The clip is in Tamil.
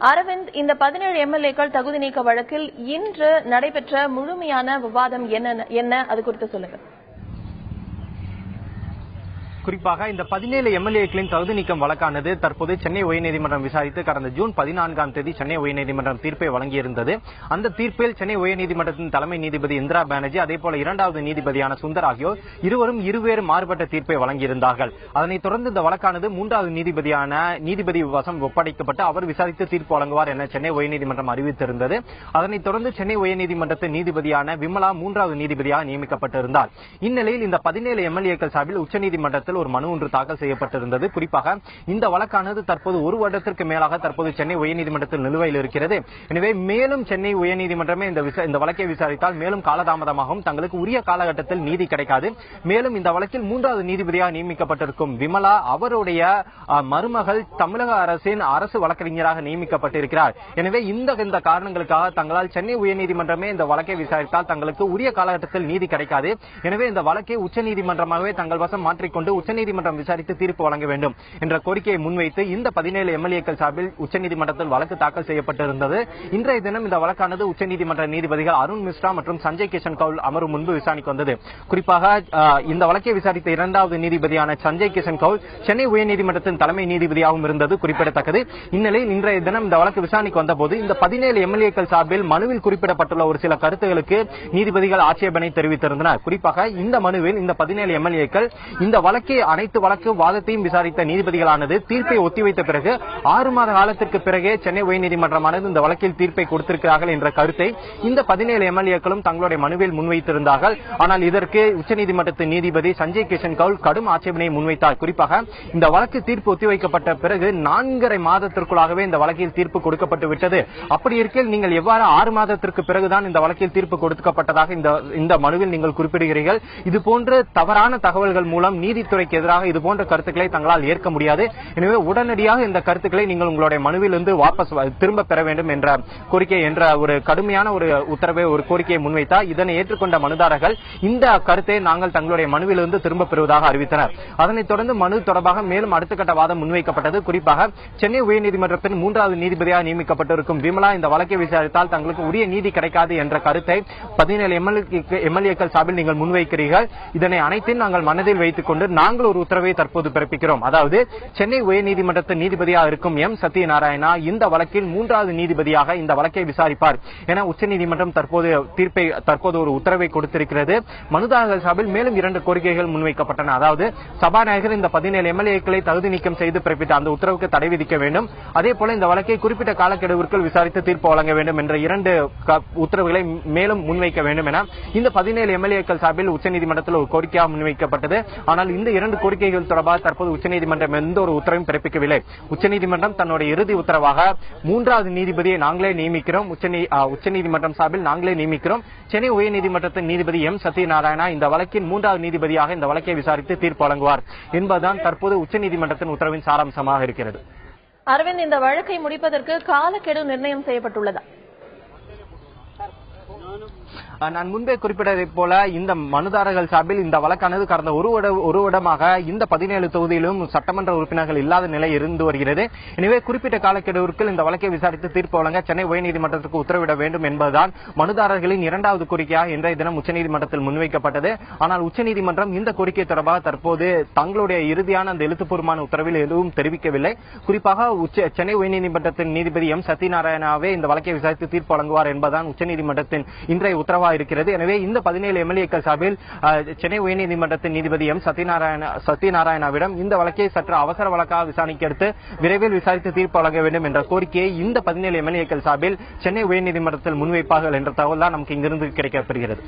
அரவிந்த், இந்த 17 எம்எல்ஏக்கள் தகுதி நீக்க வழக்கில் இன்று நடைபெற்ற முழுமையான விவாதம் என்ன அது குறித்து சொல்லுங்க. குறிப்பாக இந்த 17 எம்எல்ஏக்களின் தகுதி நீக்கம் வழக்கானது தற்போது சென்னை உயர்நீதிமன்றம் விசாரித்து கடந்த ஜூன் 14ஆம் தேதி சென்னை உயர்நீதிமன்றம் தீர்ப்பை வழங்கியிருந்தது. அந்த தீர்ப்பில் சென்னை உயர்நீதிமன்றத்தின் தலைமை நீதிபதி இந்திரா பானர்ஜி அதேபோல இரண்டாவது நீதிபதியான சுந்தர் ஆகியோர் இருவரும் இருவேறு மாறுபட்ட தீர்ப்பை வழங்கியிருந்தார்கள். அதனைத் தொடர்ந்து இந்த வழக்கானது மூன்றாவது நீதிபதியான நீதிபதி வசம் ஒப்படைக்கப்பட்டு அவர் விசாரித்து தீர்ப்பு வழங்குவார் என சென்னை உயர்நீதிமன்றம் அறிவித்திருந்தது. அதனைத் தொடர்ந்து சென்னை உயர்நீதிமன்றத்தின் நீதிபதியான விமலா மூன்றாவது நீதிபதியாக நியமிக்கப்பட்டிருந்தார். இந்நிலையில் இந்த 17 எம்எல்ஏக்கள் சார்பில் உச்சநீதிமன்றத்தில் ஒரு மனு ஒன்று தாக்கல் செய்யப்பட்டிருந்தது. குறிப்பாக இந்த வழக்கானது தற்போது ஒரு வருடத்திற்கு மேலாக தற்போது சென்னை உயர்நீதிமன்றத்தில் நிலுவையில் இருக்கிறது. எனவே மேலும் சென்னை உயர்நீதிமன்றமே இந்த வழக்கை விசாரித்தால் மேலும் காலதாமதமாகவும் தங்களுக்கு உரிய காலகட்டத்தில் நீதி கிடைக்காது. மேலும் இந்த வழக்கில் மூன்றாவது நீதிபதியாக நியமிக்கப்பட்டிருக்கும் விமலா அவருடைய மருமகள் தமிழக அரசின் அரசு வழக்கறிஞராக நியமிக்கப்பட்டிருக்கிறார். எனவே இந்த காரணங்களுக்காக தங்களால் சென்னை உயர்நீதிமன்றமே இந்த வழக்கை விசாரித்தால் தங்களுக்கு உரிய காலகட்டத்தில் நீதி கிடைக்காது. எனவே இந்த வழக்கை உச்சநீதிமன்றமாகவே தங்கள் வசம் மாற்றிக்கொண்டு உச்சநீதிமன்றம் விசாரித்து தீர்ப்பு வழங்க வேண்டும் என்ற கோரிக்கையை முன்வைத்து இந்த 17 எம்எல்ஏக்கள் சார்பில் உச்சநீதிமன்றத்தில் வழக்கு தாக்கல் செய்யப்பட்டிருந்தது. இன்றைய தினம் இந்த வழக்கானது உச்சநீதிமன்ற நீதிபதிகள் அருண் மிஸ்ரா மற்றும் சஞ்சய் கிஷன் கவுல் அமர்வு முன்பு விசாரணைக்கு வந்தது. குறிப்பாக இந்த வழக்கை விசாரித்த இரண்டாவது நீதிபதியான சஞ்சய் கிஷன் கவுல் சென்னை உயர்நீதிமன்றத்தின் தலைமை நீதிபதியாகவும் இருந்தது குறிப்பிடத்தக்கது. இந்நிலையில் இன்றைய தினம் இந்த வழக்கு விசாரணைக்கு வந்தபோது இந்த 17 எம்எல்ஏக்கள் சார்பில் மனுவில் குறிப்பிடப்பட்டுள்ள ஒரு சில கருத்துகளுக்கு நீதிபதிகள் ஆட்சேபனை தெரிவித்திருந்தனர். குறிப்பாக இந்த மனுவில் இந்த 17 எம்எல்ஏக்கள் இந்த வழக்கை அனைத்து வழக்கு வாதத்தையும் விசாரித்த நீதிபதிகளானது தீர்ப்பை ஒத்திவைத்த பிறகு 6 மாத காலத்திற்கு பிறகே சென்னை உயர்நீதிமன்றமானது இந்த வழக்கில் தீர்ப்பை கொடுத்திருக்கிறார்கள் என்ற கருத்தை இந்த 17 எம்எல்ஏக்களும் தங்களுடைய மனுவில் முன்வைத்திருந்தார்கள். ஆனால் இதற்கு உச்சநீதிமன்றத்தின் நீதிபதி சஞ்சய் கிஷன் கவுல் கடும் ஆட்சேபனையை முன்வைத்தார். குறிப்பாக இந்த வழக்கு தீர்ப்பு ஒத்திவைக்கப்பட்ட பிறகு 4.5 மாதத்திற்குள்ளாகவே இந்த வழக்கில் தீர்ப்பு கொடுக்கப்பட்டு விட்டது. அப்படி இருக்கையில் நீங்கள் எவ்வாறு 6 மாதத்திற்கு பிறகுதான் இந்த வழக்கில் தீர்ப்பு கொடுக்கப்பட்டதாக இந்த மனுவில் நீங்கள் குறிப்பிடுகிறீர்கள்? இதுபோன்ற தவறான தகவல்கள் மூலம் நீதித்துறைக்கு எதிராக இதுபோன்ற கருத்துக்களை தங்களால் ஏற்க முடியாது. எனவே உடனடியாக இந்த கருத்துக்களை நீங்கள் உங்களுடைய மனுவிலிருந்து வாபஸ் திரும்ப பெற வேண்டும் என்ற கோரிக்கை என்ற ஒரு கடுமையான ஒரு உத்தரவை ஒரு கோரிக்கையை முன்வைத்தார். இதனை ஏற்றுக்கொண்ட மனுதாரர்கள் இந்த கருத்தை நாங்கள் தங்களுடைய மனுவிலிருந்து திரும்ப பெறுவதாக அறிவித்தனர். அதனைத் தொடர்ந்து மனு தொடர்பாக மேலும் அடுத்த கட்ட வாதம் முன்வைக்கப்பட்டது. குறிப்பாக சென்னை உயர்நீதிமன்றத்தின் மூன்றாவது நீதிபதியாக நியமிக்கப்பட்டிருக்கும் விமலா இந்த வழக்கை விசாரித்தால் தங்களுக்கு உரிய நீதி கிடைக்காது என்ற கருத்தை 17 எம்எல்ஏக்கள் சார்பில் நீங்கள் முன்வைக்கிறீர்கள். இதனை அனைத்தையும் நாங்கள் மனதில் வைத்துக் கொண்டு நாங்கள் ஒரு உத்தரவை தற்போது பிறப்பிக்கிறோம். அதாவது சென்னை உயர்நீதிமன்றத்தின் நீதிபதியாக இருக்கும் எம் சத்யநாராயணா இந்த வழக்கில் மூன்றாவது நீதிபதியாக இந்த வழக்கை விசாரிப்பார் என உச்சநீதிமன்றம் தற்போது ஒரு உத்தரவை கொடுத்திருக்கிறது. மனுதாரர்கள் சார்பில் மேலும் 2 கோரிக்கைகள் முன்வைக்கப்பட்டன. அதாவது சபாநாயகர் இந்த 17 எம்எல்ஏக்களை தகுதி நீக்கம் செய்து பிறப்பித்த அந்த உத்தரவுக்கு தடை விதிக்க வேண்டும். அதே போல இந்த வழக்கை குறிப்பிட்ட காலக்கெடுவிற்குள் விசாரித்து தீர்ப்பு வழங்க வேண்டும் என்ற 2 உத்தரவுகளை மேலும் முன்வைக்க வேண்டும் என இந்த 17 எம்எல்ஏக்கள் சார்பில் உச்சநீதிமன்றத்தில் ஒரு கோரிக்கையாக முன்வைக்கப்பட்டது. ஆனால் இந்த 2 கோரிக்கைகள் தொடர்பாக தற்போது உச்சநீதிமன்றம் எந்த ஒரு உத்தரவும் பிறப்பிக்கவில்லை. உச்சநீதிமன்றம் தன்னுடைய இறுதி உத்தரவாக மூன்றாவது நீதிபதியை நாங்களே நியமிக்கிறோம், உச்சநீதிமன்றம் சார்பில் நாங்களே நியமிக்கிறோம். சென்னை உயர்நீதிமன்றத்தின் நீதிபதி எம் சத்யநாராயணா இந்த வழக்கின் மூன்றாவது நீதிபதியாக இந்த வழக்கை விசாரித்து தீர்ப்பு வழங்குவார் என்பதுதான் தற்போது உச்சநீதிமன்றத்தின் உத்தரவின் சாராம்சமாக இருக்கிறது. அரவிந்த், இந்த வழக்கை முடிப்பதற்கு காலக்கெடு நிர்ணயம் செய்யப்பட்டுள்ளதா? நான் முன்பே குறிப்பிட்டதைப் போல இந்த மனுதாரர்கள் சார்பில் இந்த வழக்கானது கடந்த ஒரு வருடமாக இந்த 17 தொகுதியிலும் சட்டமன்ற உறுப்பினர்கள் இல்லாத நிலை இருந்து வருகிறது. எனவே குறிப்பிட்ட காலக்கெடுவிற்குள் இந்த வழக்கை விசாரித்து தீர்ப்பு வழங்க சென்னை உயர்நீதிமன்றத்திற்கு உத்தரவிட வேண்டும் என்பதுதான் மனுதாரர்களின் 2வது கோரிக்கையாக இன்றைய தினம் உச்சநீதிமன்றத்தில் முன்வைக்கப்பட்டது. ஆனால் உச்சநீதிமன்றம் இந்த கோரிக்கை தொடர்பாக தற்போது தங்களுடைய இறுதியான அந்த எழுத்துப்பூர்வமான உத்தரவில் எதுவும் தெரிவிக்கவில்லை. குறிப்பாக சென்னை உயர்நீதிமன்றத்தின் நீதிபதி எம் சத்யநாராயணாவே இந்த வழக்கை விசாரித்து தீர்ப்பு வழங்குவார் என்பதுதான் உச்சநீதிமன்றத்தின் இன்றைய உத்தரவாக இருக்கிறது. எனவே இந்த 17 எம்எல்ஏக்கள் சார்பில் சென்னை உயர்நீதிமன்றத்தின் நீதிபதி எம் சத்யநாராயணாவிடம் இந்த வழக்கை சற்று அவசர வழக்காக விசாரணைக்கு எடுத்து விரைவில் விசாரித்து தீர்ப்பு வழங்க வேண்டும் என்ற கோரிக்கையை இந்த 17 எம்எல்ஏக்கள் சார்பில் சென்னை உயர்நீதிமன்றத்தில் முன்வைப்பார்கள் என்ற தகவல் தான் நமக்கு இங்கிருந்து கிடைக்கப்பெறுகிறது.